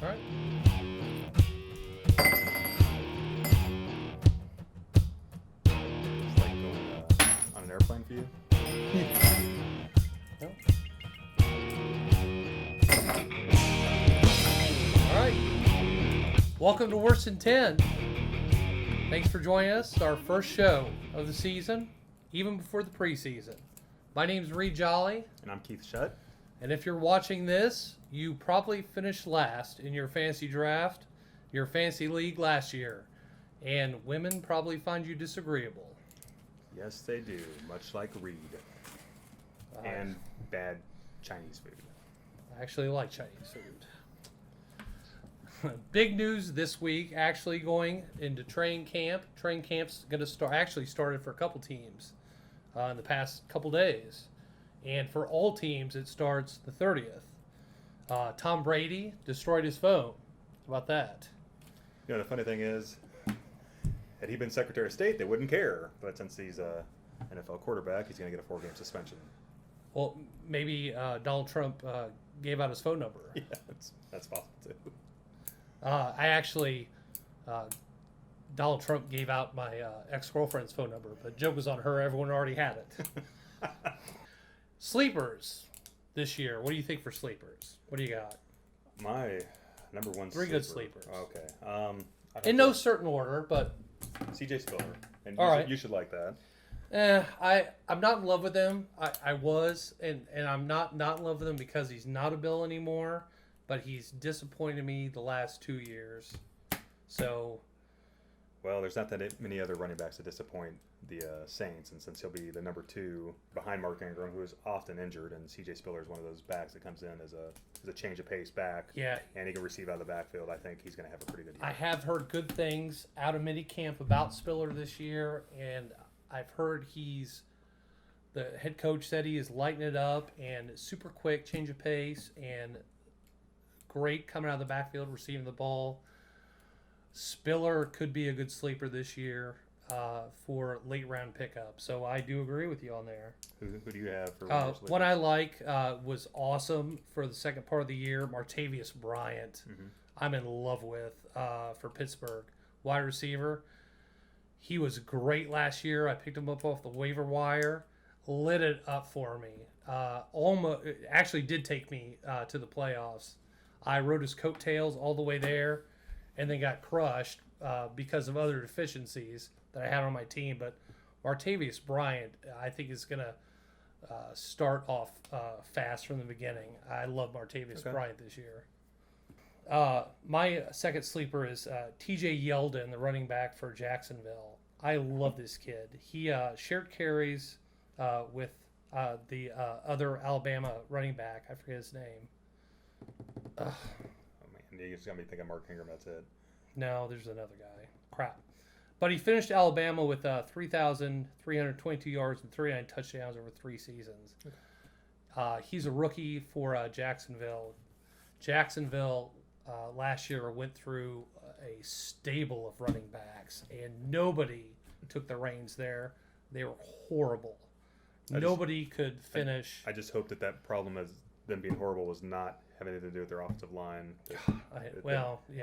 All right. It's like going on an airplane for you. No. All right. Welcome to Worse Than 10. Thanks for joining us. Our first show of the season, even before the preseason. My name's Reed Jolly, And I'm Keith Shutt. and if you're watching this, you probably finished last in your fantasy draft, your fantasy league last year, and women probably find you disagreeable. Yes, they do, much like Reed. And bad Chinese food. I actually like Chinese food. Big news this week, actually going into training camp. Training camp's going to started for a couple teams in the past couple days. And for all teams, it starts the 30th. Tom Brady destroyed his phone. How about that? You know, the funny thing is, had he been Secretary of State, they wouldn't care. But since he's a NFL quarterback, he's going to get a 4-game suspension. Well, maybe Donald Trump gave out his phone number. Yeah, that's possible too. Donald Trump gave out my ex-girlfriend's phone number, but joke was on her. Everyone already had it. Sleepers this year. What do you think for sleepers? What do you got? My number one. Three good sleepers. Okay. In no certain order, but C.J. Spiller. And All right. You should like that. I'm not in love with him. I was, and I'm not in love with him because he's not a Bill anymore, but he's disappointed me the last 2 years. So, Well, there's not that many other running backs that disappoint the Saints, and since he'll be the number 2 behind Mark Ingram, who is often injured, and C.J. Spiller is one of those backs that comes in as a change of pace back, yeah, and he can receive out of the backfield, I think he's going to have a pretty good year. I have heard good things out of minicamp about Spiller this year, and I've heard the head coach said he is lighting it up and super quick, change of pace, and great coming out of the backfield, receiving the ball. Spiller could be a good sleeper this year for late round pickup. So I do agree with you on there. Who do you have for What I like was awesome for the second part of the year, Martavius Bryant. Mm-hmm. I'm in love with for Pittsburgh. Wide receiver. He was great last year. I picked him up off the waiver wire. Lit it up for me. Almost actually did take me to the playoffs. I rode his coattails all the way there, and then got crushed because of other deficiencies that I had on my team. But Martavius Bryant, I think, is going to start off fast from the beginning. I love Martavius Bryant this year. My second sleeper is T.J. Yeldon, the running back for Jacksonville. I love this kid. He shared carries with the other Alabama running back. I forget his name. Oh, man. You're just going to be thinking Mark Ingram, that's it. No, there's another guy. Crap. But he finished Alabama with 3,322 yards and 39 touchdowns over 3 seasons. He's a rookie for Jacksonville. Jacksonville last year went through a stable of running backs, and nobody took the reins there. They were horrible. Nobody could finish. I just hope that problem of them being horrible was not having anything to do with their offensive line.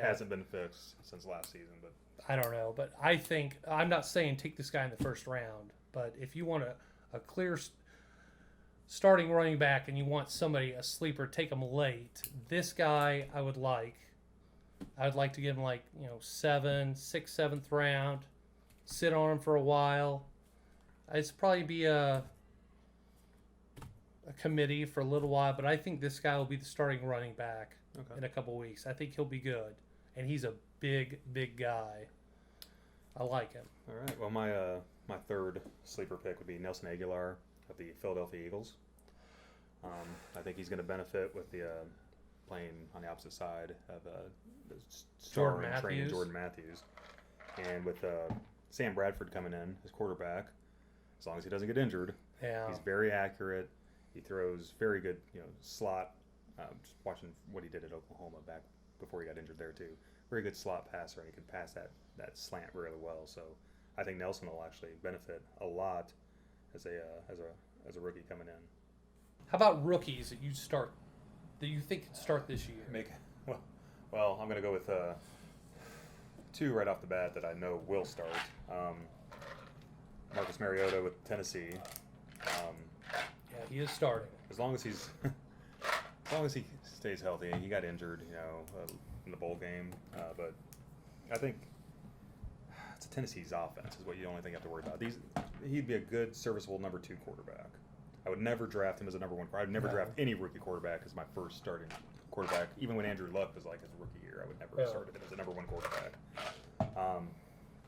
Hasn't been fixed since last season, but I don't know. But I think, I'm not saying take this guy in the first round, but if you want a clear starting running back and you want somebody, a sleeper, take him late. This guy I would like. I would like to give him 6th, 7th round. Sit on him for a while. It's probably be a committee for a little while, but I think this guy will be the starting running back in a couple weeks. I think he'll be good, and he's a big guy. I like him. All right. Well, my third sleeper pick would be Nelson Aguilar of the Philadelphia Eagles. I think he's going to benefit with the playing on the opposite side of the star and trained Jordan Matthews, and with Sam Bradford coming in as quarterback, as long as he doesn't get injured. Yeah. He's very accurate. He throws very good, slot. Just watching what he did at Oklahoma back before he got injured there too. Very good slot passer, and he can pass that slant really well. So I think Nelson will actually benefit a lot as a rookie coming in. How about rookies that you think could start this year? Well, I'm going to go with two right off the bat that I know will start. Marcus Mariota with Tennessee. Yeah, he is starting. As long as he's, as long as he stays healthy. He got injured, in the bowl game, but I think it's Tennessee's offense is what you only thing you have to worry about. He'd be a good, serviceable number 2 quarterback. I would never draft him as a number 1. I'd never draft any rookie quarterback as my first starting quarterback. Even when Andrew Luck was like his rookie year, I would never have started him as a number 1 quarterback.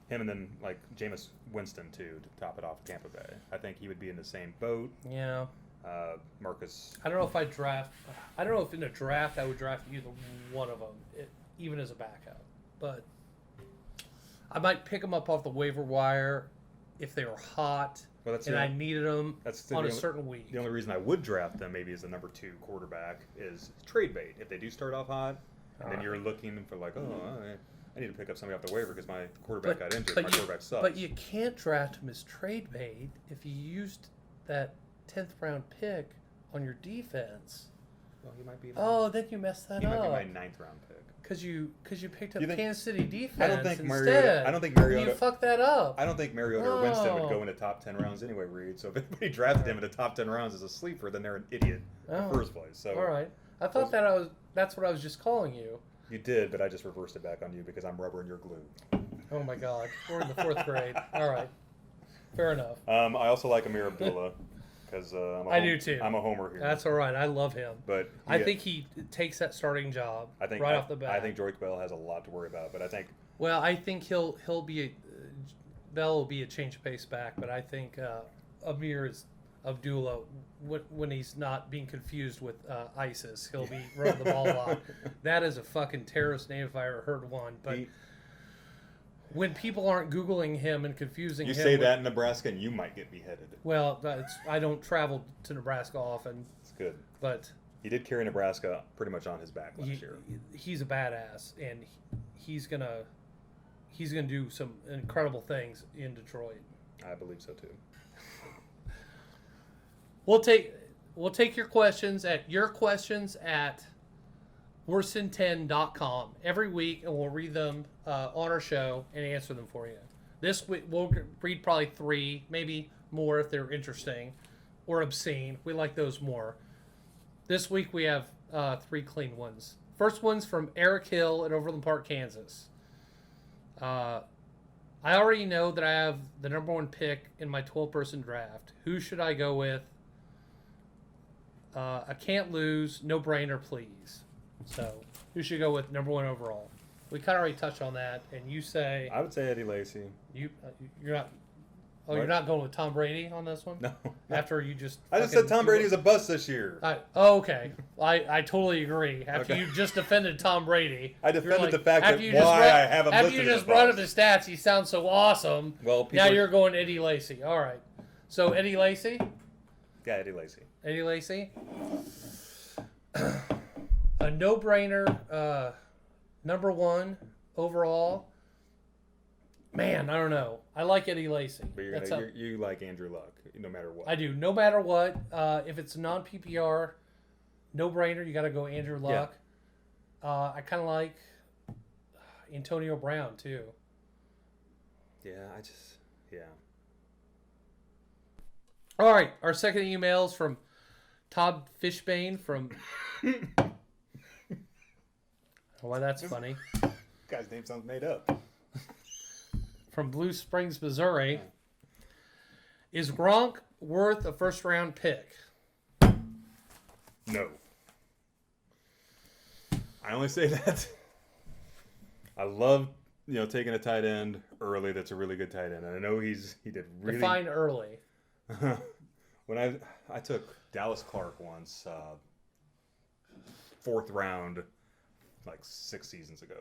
Him and then like Jameis Winston too to top it off Tampa Bay. I think he would be in the same boat. Yeah. Marcus. I don't know if in a draft I would draft either one of them, even as a backup. But I might pick them up off the waiver wire if they were hot and I needed them on a certain week. The only reason I would draft them maybe as a number 2 quarterback is trade bait. If they do start off hot, and then you're looking for like, I need to pick up somebody off the waiver because my quarterback got injured. My quarterback sucks. But you can't draft him as trade bait if you used that 10th round pick on your defense. Well, he might be. Then you messed that up. He might be my 9th round pick. Because you picked up Kansas City defense. I don't think Mariota. You fucked that up. I don't think Mariota or Winston would go into top 10 rounds anyway, Reed. So if anybody drafted him in the top 10 rounds as a sleeper, then they're an idiot in the first place. So all right, I thought that's what I was just calling you. You did, but I just reversed it back on you because I'm rubber and you're glue. Oh my God, we're in the 4th grade. All right, fair enough. I also like Amir Abdullah because I do too. I'm a homer here. That's all right. I love him, but I think he takes that starting job off the bat. I think Joey Bell has a lot to worry about, but I think. Well, I think he'll be Bell will be a change of pace back, but I think Amir Abdullah, when he's not being confused with ISIS, he'll be running the ball a lot. That is a fucking terrorist name if I ever heard one. But when people aren't Googling him and confusing him... You say that in Nebraska and you might get beheaded. Well, I don't travel to Nebraska often. It's good. But... He did carry Nebraska pretty much on his back last year. He's a badass, and he's gonna do some incredible things in Detroit. I believe so too. We'll take your questions at worse10.com every week, and we'll read them on our show and answer them for you. This week we'll read probably 3, maybe more if they're interesting or obscene. We like those more. This week we have 3 clean ones. First one's from Eric Hill at Overland Park, Kansas. I already know that I have the number 1 pick in my 12-person draft. Who should I go with? I can't lose. No brainer, please. So, who should go with number 1 overall? We kind of already touched on that, and you say I would say Eddie Lacy. You're not. Oh, you're not going with Tom Brady on this one? No. After you just. I just said Tom Brady's a bust this year. Okay. I totally agree. After you just defended Tom Brady. I defended the fact that I have him listed. After you just brought up his stats, he sounds so awesome. Well, now you're going Eddie Lacy. All right. So Eddie Lacy. Yeah, Eddie Lacy. Eddie Lacy. A no-brainer. Number 1 overall. Man, I don't know. I like Eddie Lacy. But you like Andrew Luck, no matter what. I do. No matter what. If it's non-PPR, no-brainer, you got to go Andrew Luck. Yeah. I kind of like Antonio Brown, too. Yeah, All right. Our second email is from Todd Fishbane from... Why that's funny. Guy's name sounds made up. From Blue Springs, Missouri. Is Gronk worth a first-round pick? No. I only say that. I love taking a tight end early. That's a really good tight end. And I know he did really. Define early. When I took Dallas Clark once, 4th round, like 5 seasons ago.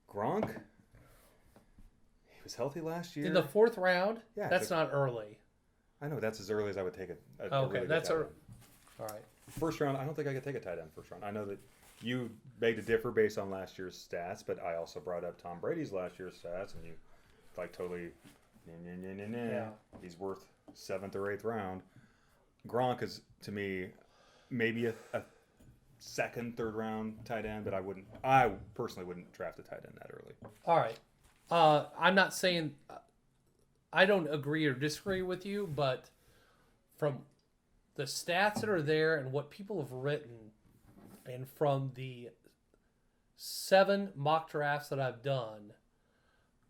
Gronk, he was healthy last year. In the 4th round? Yeah. That's not early. I know, that's as early as I would take a okay, really that's all right. First round, I don't think I could take a tight end first round. I know that you beg to differ based on last year's stats, but I also brought up Tom Brady's last year's stats, and you totally, yeah. He's worth 7th or 8th round. Gronk is, to me, maybe a second, third round tight end, but I personally wouldn't draft a tight end that early. All right. I'm not saying I don't agree or disagree with you, but from the stats that are there and what people have written, and from the 7 mock drafts that I've done,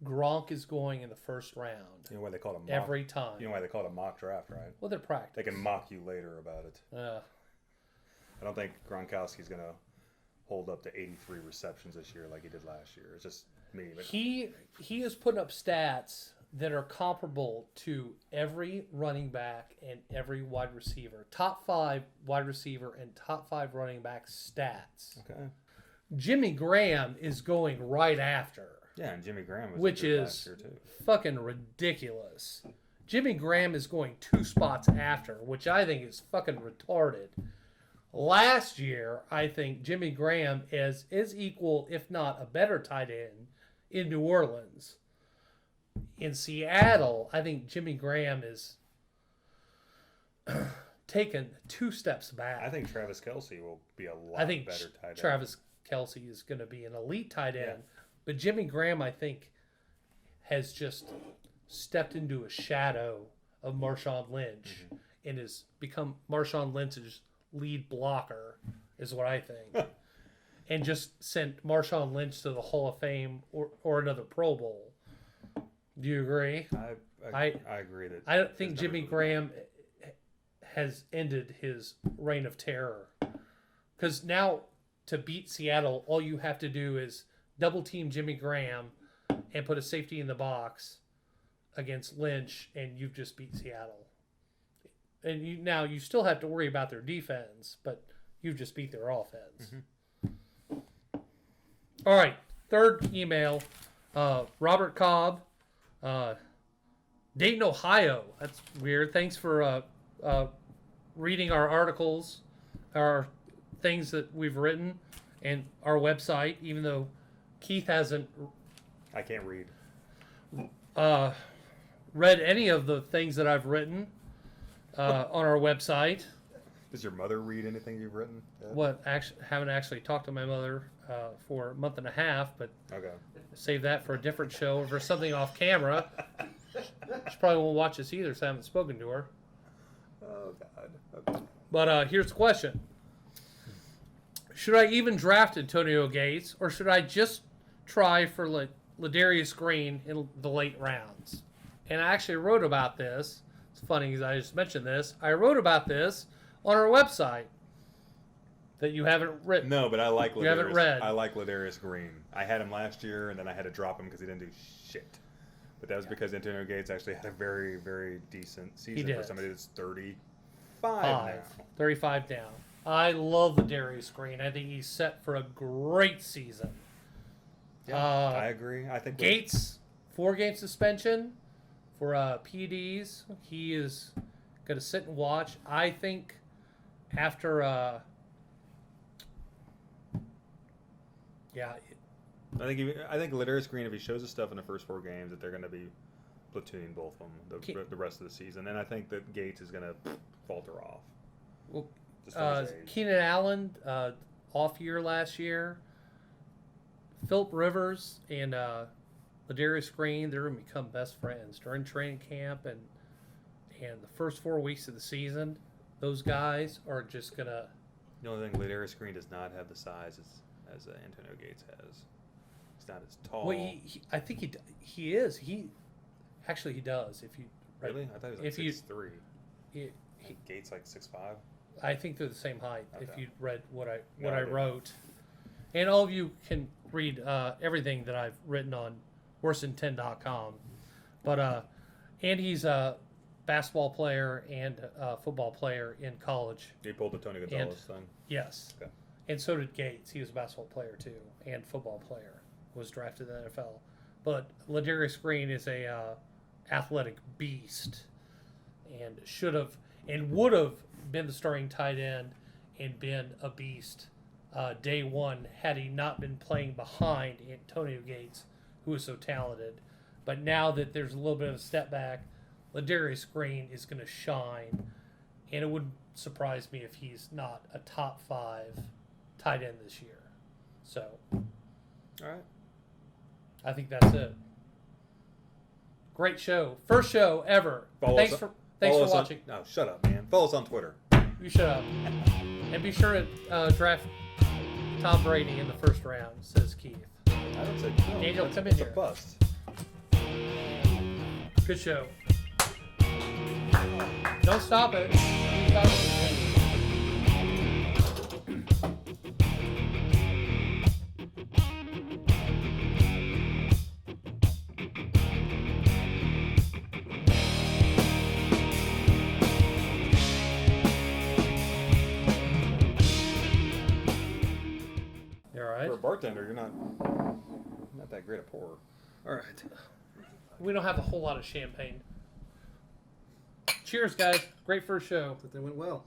Gronk is going in the first round. You know why they call it a mock, every time. You know why they call it a mock draft, right? Well, they're practice. They can mock you later about it. I don't think Gronkowski's going to hold up to 83 receptions this year like he did last year. It's just me. But He is putting up stats that are comparable to every running back and every wide receiver. Top 5 wide receiver and top 5 running back stats. okay. Jimmy Graham is going right after, Yeah, and Jimmy Graham was which good last is year too. fucking ridiculous. Jimmy Graham is going 2 spots after, which I think is fucking retarded. Last year, I think Jimmy Graham is equal, if not a better tight end in New Orleans. In Seattle, I think Jimmy Graham is taken 2 steps back. I think Travis Kelce will be a lot I think better tight end. Travis Kelce is going to be an elite tight end. Yeah. But Jimmy Graham, I think, has just stepped into a shadow of Marshawn Lynch and has become Marshawn Lynch's lead blocker, is what I think. And just sent Marshawn Lynch to the Hall of Fame or another Pro Bowl. Do you agree? I agree that I don't think his Jimmy numbers will be Graham has ended his reign of terror. Because now, to beat Seattle, all you have to do is double team Jimmy Graham and put a safety in the box against Lynch, and you've just beat Seattle. And you still have to worry about their defense, but you've just beat their offense. All right, third email, Robert Cobb, Dayton, Ohio. That's weird. Thanks for reading our articles, our things that we've written, and our website, even though Keith hasn't I can't read. read any of the things that I've written on our website. Does your mother read anything you've written? Ed? What haven't actually talked to my mother for a month and a half, but Okay. save that for a different show or for something off camera. She probably won't watch this either, so I haven't spoken to her. Oh God. Okay. But here's the question: should I even draft Antonio Gates, or should I just try for Ladarius Green in the late rounds? And I actually wrote about this. It's funny because I just mentioned this. I wrote about this on our website that you haven't written. No, but I like Ladarius. You haven't read. I like Ladarius Green. I had him last year, and then I had to drop him because he didn't do shit. But that was because Antonio Gates actually had a very, very decent season for did. somebody that's 35 now. 35 down. I love the Darius Green. I think he's set for a great season. Yeah, I agree. I think Gates, 4-game suspension for PEDs. He is going to sit and watch. I think after, I think Ladarius Green, if he shows his stuff in the first 4 games, that they're going to be platooning both of them the rest of the season. And I think that Gates is going to falter off. well, Just from his age. Keenan Allen, off year last year. Philip Rivers and Ladarius Green, they're going to become best friends during training camp and the first 4 weeks of the season. Those guys are just going to... The only thing, Ladarius Green does not have the size as Antonio Gates has. He's not as tall. Well, I think he is. He does. If you Really? I thought he was like 6'3". Gates like 6'5". I think they're the same height. If Okay. you read what I didn't. wrote, and all of you can read everything that I've written on worsethan10.com. But and he's a basketball player and a football player in college. He pulled the Tony Gonzalez thing. Yes. Okay. And so did Gates. He was a basketball player too, and football player. Was drafted in the NFL. But Ladarius Green is a athletic beast, and would have been the starting tight end and been a beast day one had he not been playing behind Antonio Gates, who is so talented. But now that there's a little bit of a step back, Ladarius Green is going to shine, and it wouldn't surprise me if he's not a top 5 tight end this year. So All right. I think that's it. Great show. First show ever. Thanks for watching. No, shut up, man. Follow us on Twitter. You shut up. And be sure to draft Tom Brady in the first round, says Keith. I don't say no. Daniel, That's come in a here. bust. Good show. Don't stop it. Stop it. You all right? For a bartender, you're not that great a pourer. All right. We don't have a whole lot of champagne. Cheers, guys. Great first show. That went well.